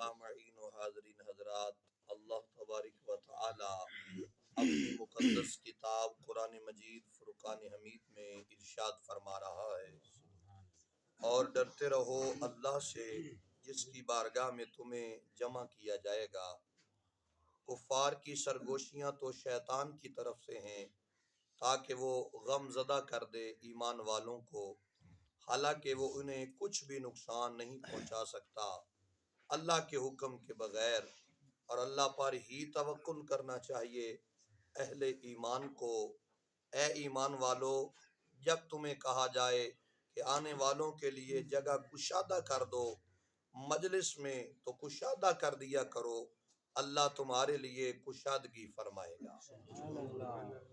سامعین و حاضرین حضرات، اللہ تبارک و تعالی اپنی مقدس کتاب قرآن مجید فرقان حمید میں ارشاد فرما رہا ہے، اور ڈرتے رہو اللہ سے جس کی بارگاہ میں تمہیں جمع کیا جائے گا۔ کفار کی سرگوشیاں تو شیطان کی طرف سے ہیں تاکہ وہ غم زدہ کر دے ایمان والوں کو، حالانکہ وہ انہیں کچھ بھی نقصان نہیں پہنچا سکتا اللہ کے حکم کے بغیر، اور اللہ پر ہی توکل کرنا چاہیے اہل ایمان کو۔ اے ایمان والو، جب تمہیں کہا جائے کہ آنے والوں کے لیے جگہ کشادہ کر دو مجلس میں، تو کشادہ کر دیا کرو، اللہ تمہارے لیے کشادگی فرمائے گا۔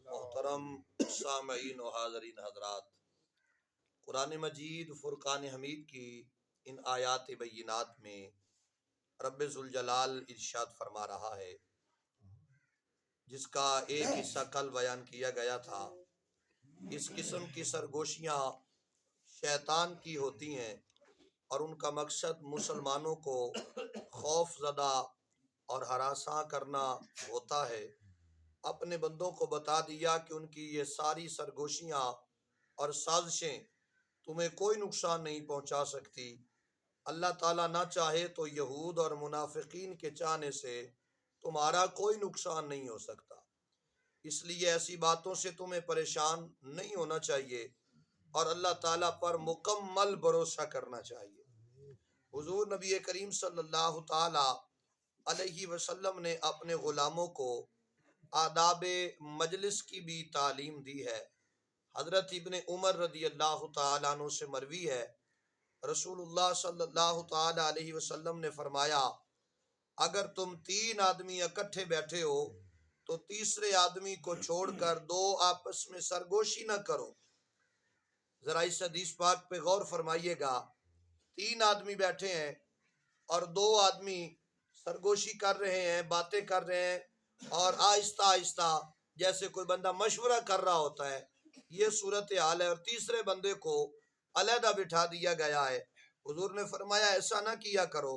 محترم سامعین و حاضرین حضرات، قرآن مجید فرقان حمید کی ان آیات بینات میں رب ذوالجلال ارشاد فرما رہا ہے، جس کا ایک حصہ کل بیان کیا گیا تھا۔ اس قسم کی سرگوشیاں شیطان کی ہوتی ہیں اور ان کا مقصد مسلمانوں کو خوف زدہ اور ہراساں کرنا ہوتا ہے۔ اپنے بندوں کو بتا دیا کہ ان کی یہ ساری سرگوشیاں اور سازشیں تمہیں کوئی نقصان نہیں پہنچا سکتی۔ اللہ تعالیٰ نہ چاہے تو یہود اور منافقین کے چاہنے سے تمہارا کوئی نقصان نہیں ہو سکتا، اس لیے ایسی باتوں سے تمہیں پریشان نہیں ہونا چاہیے اور اللہ تعالیٰ پر مکمل بھروسہ کرنا چاہیے۔ حضور نبی کریم صلی اللہ تعالی علیہ وسلم نے اپنے غلاموں کو آداب مجلس کی بھی تعلیم دی ہے۔ حضرت ابن عمر رضی اللہ تعالیٰ عنہ سے مروی ہے، رسول اللہ صلی اللہ تعالی علیہ وسلم نے فرمایا، اگر تم 3 آدمی اکٹھے بیٹھے ہو تو تیسرے آدمی کو چھوڑ کر 2 آپس میں سرگوشی نہ کرو۔ ذرا اس حدیث پاک پہ غور فرمائیے گا، 3 آدمی بیٹھے ہیں اور 2 آدمی سرگوشی کر رہے ہیں، باتیں کر رہے ہیں، اور آہستہ آہستہ جیسے کوئی بندہ مشورہ کر رہا ہوتا ہے، یہ صورتحال ہے، اور تیسرے بندے کو علیحدہ بٹھا دیا گیا ہے۔ حضور نے فرمایا ایسا نہ کیا کرو۔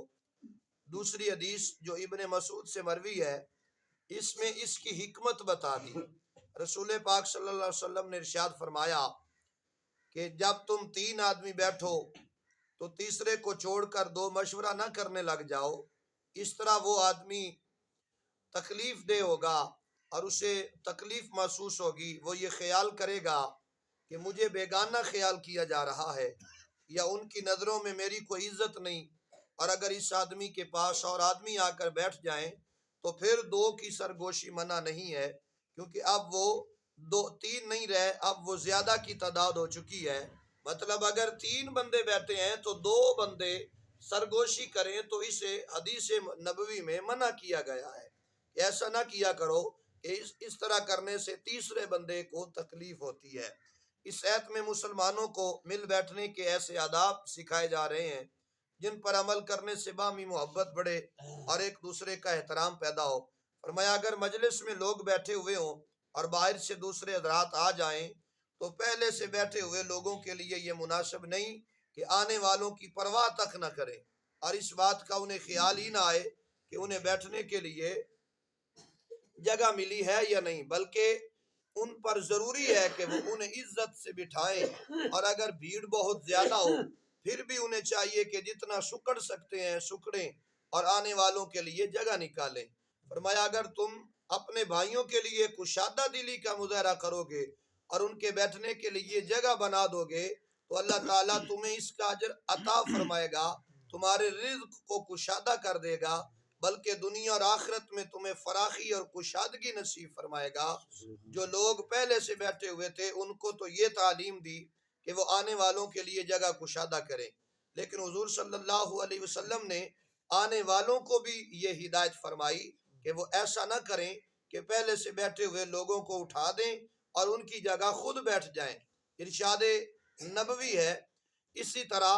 دوسری حدیث جو ابن مسعود سے مروی ہے، اس میں اس کی حکمت بتا دی۔ رسول پاک صلی اللہ علیہ وسلم نے ارشاد فرمایا کہ جب تم 3 آدمی بیٹھو تو تیسرے کو چھوڑ کر 2 مشورہ نہ کرنے لگ جاؤ، اس طرح وہ آدمی تکلیف دہ ہوگا اور اسے تکلیف محسوس ہوگی، وہ یہ خیال کرے گا کہ مجھے بیگانہ خیال کیا جا رہا ہے یا ان کی نظروں میں میری کوئی عزت نہیں، اور اگر اس آدمی کے پاس اور آدمی آ کر بیٹھ جائیں تو پھر 2 کی سرگوشی منع نہیں ہے، کیونکہ اب وہ 3 نہیں رہے، اب وہ زیادہ کی تعداد ہو چکی ہے۔ مطلب اگر 3 بندے بیٹھے ہیں تو 2 بندے سرگوشی کریں تو اسے حدیث نبوی میں منع کیا گیا ہے کہ ایسا نہ کیا کرو، کہ اس طرح کرنے سے تیسرے بندے کو تکلیف ہوتی ہے۔ اس آیت میں مسلمانوں کو مل بیٹھنے کے ایسے آداب سکھائے جا رہے ہیں جن پر عمل کرنے سے باہمی محبت بڑھے اور ایک دوسرے کا احترام پیدا ہو۔ فرمایا اگر مجلس میں لوگ بیٹھے ہوئے ہوں اور باہر سے دوسرے حضرات آ جائیں تو پہلے سے بیٹھے ہوئے لوگوں کے لیے یہ مناسب نہیں کہ آنے والوں کی پرواہ تک نہ کریں اور اس بات کا انہیں خیال ہی نہ آئے کہ انہیں بیٹھنے کے لیے جگہ ملی ہے یا نہیں، بلکہ ان پر ضروری ہے کہ وہ انہیں عزت سے بٹھائیں، اور اگر بھیڑ بہت زیادہ ہو پھر بھی انہیں چاہیے کہ جتنا سکڑ سکتے ہیں سکڑیں اور آنے والوں کے لیے جگہ نکالیں۔ فرمایا اگر تم اپنے بھائیوں کے لیے کشادہ دلی کا مظاہرہ کرو گے اور ان کے بیٹھنے کے لیے جگہ بنا دو گے تو اللہ تعالیٰ تمہیں اس کا اجر عطا فرمائے گا، تمہارے رزق کو کشادہ کر دے گا، بلکہ دنیا اور آخرت میں تمہیں فراخی اور کشادگی نصیب فرمائے گا۔ جو لوگ پہلے سے بیٹھے ہوئے تھے ان کو تو یہ تعلیم دی کہ وہ آنے والوں کے لیے جگہ کشادہ کریں، لیکن حضور صلی اللہ علیہ وسلم نے آنے والوں کو بھی یہ ہدایت فرمائی کہ وہ ایسا نہ کریں کہ پہلے سے بیٹھے ہوئے لوگوں کو اٹھا دیں اور ان کی جگہ خود بیٹھ جائیں۔ ارشاد نبوی ہے۔ اسی طرح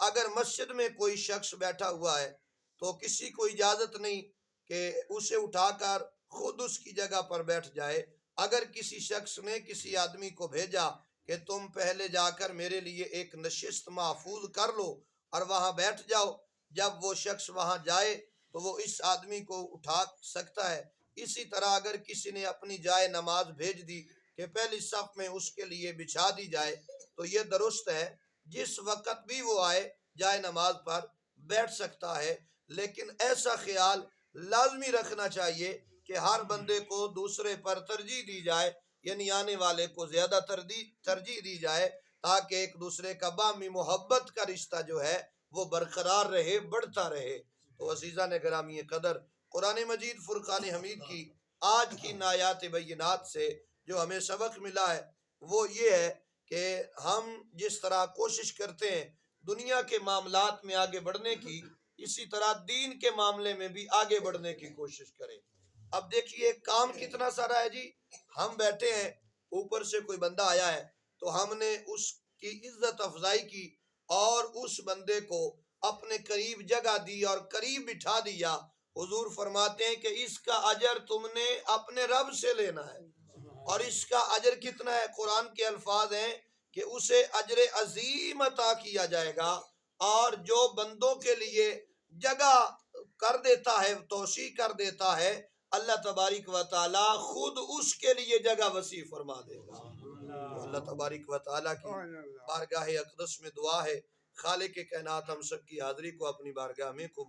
اگر مسجد میں کوئی شخص بیٹھا ہوا ہے تو کسی کو اجازت نہیں کہ اسے اٹھا کر خود اس کی جگہ پر بیٹھ جائے۔ اگر کسی شخص نے کسی آدمی کو بھیجا کہ تم پہلے جا کر میرے لیے ایک نشست محفوظ کر لو اور وہاں بیٹھ جاؤ، جب وہ شخص وہاں جائے تو وہ اس آدمی کو اٹھا سکتا ہے۔ اسی طرح اگر کسی نے اپنی جائے نماز بھیج دی کہ پہلی صف میں اس کے لیے بچھا دی جائے تو یہ درست ہے، جس وقت بھی وہ آئے جائے نماز پر بیٹھ سکتا ہے، لیکن ایسا خیال لازمی رکھنا چاہیے کہ ہر بندے کو دوسرے پر ترجیح دی جائے، یعنی آنے والے کو زیادہ ترجیح دی جائے تاکہ ایک دوسرے کا باہمی محبت کا رشتہ جو ہے وہ برقرار رہے، بڑھتا رہے۔ تو عزیزان گرامی قدر، قرآن مجید فرقان حمید کی آج کی آیات بینات سے جو ہمیں سبق ملا ہے وہ یہ ہے کہ ہم جس طرح کوشش کرتے ہیں دنیا کے معاملات میں آگے بڑھنے کی، اسی طرح دین کے معاملے میں بھی آگے بڑھنے کی کوشش کریں۔ اب دیکھیے کام کتنا سارا ہے جی، ہم بیٹھے ہیں، اوپر سے کوئی بندہ آیا ہے تو ہم نے اس کی عزت افزائی کی اور اس بندے کو اپنے قریب جگہ دی اور قریب بٹھا دیا۔ حضور فرماتے ہیں کہ اس کا اجر تم نے اپنے رب سے لینا ہے، اور اس کا اجر کتنا ہے؟ قرآن کے الفاظ ہیں کہ اسے اجر عظیم عطا کیا جائے گا، اور جو بندوں کے لیے جگہ کر دیتا ہے، توسیع کر دیتا ہے، اللہ تبارک و تعالی خود اس کے لیے جگہ وسیع فرما دے گا۔ تو اللہ تبارک و تعالی کی بارگاہ اقدس میں دعا ہے خالق کائنات ہم سب کی حاضری کو اپنی بارگاہ میں قبول